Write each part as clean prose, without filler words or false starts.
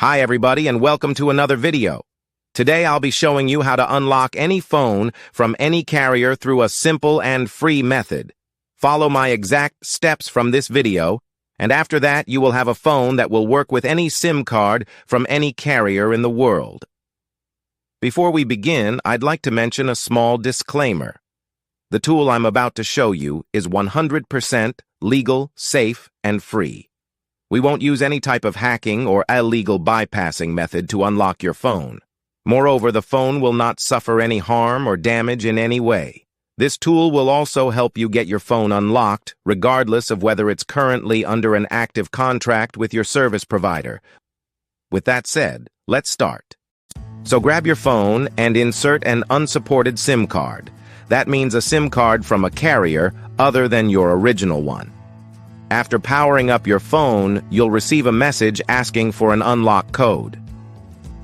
Hi everybody and welcome to another video. Today I'll be showing you how to unlock any phone from any carrier through a simple and free method. Follow my exact steps from this video, and after that you will have a phone that will work with any SIM card from any carrier in the world. Before we begin, I'd like to mention a small disclaimer. The tool I'm about to show you is 100% legal, safe, and free. We won't use any type of hacking or illegal bypassing method to unlock your phone. Moreover, the phone will not suffer any harm or damage in any way. This tool will also help you get your phone unlocked, regardless of whether it's currently under an active contract with your service provider. With that said, let's start. So grab your phone and insert an unsupported SIM card. That means a SIM card from a carrier other than your original one. After powering up your phone, you'll receive a message asking for an unlock code.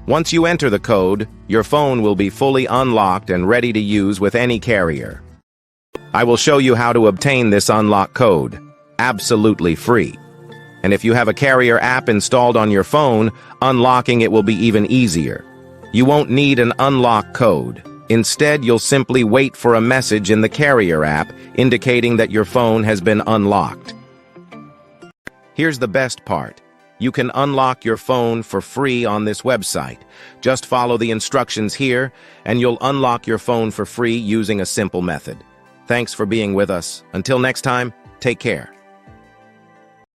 Once you enter the code, your phone will be fully unlocked and ready to use with any carrier. I will show you how to obtain this unlock code, absolutely free. And if you have a carrier app installed on your phone, unlocking it will be even easier. You won't need an unlock code. Instead, you'll simply wait for a message in the carrier app indicating that your phone has been unlocked. Here's the best part. You can unlock your phone for free on this website. Just follow the instructions here, and you'll unlock your phone for free using a simple method. Thanks for being with us. Until next time, take care.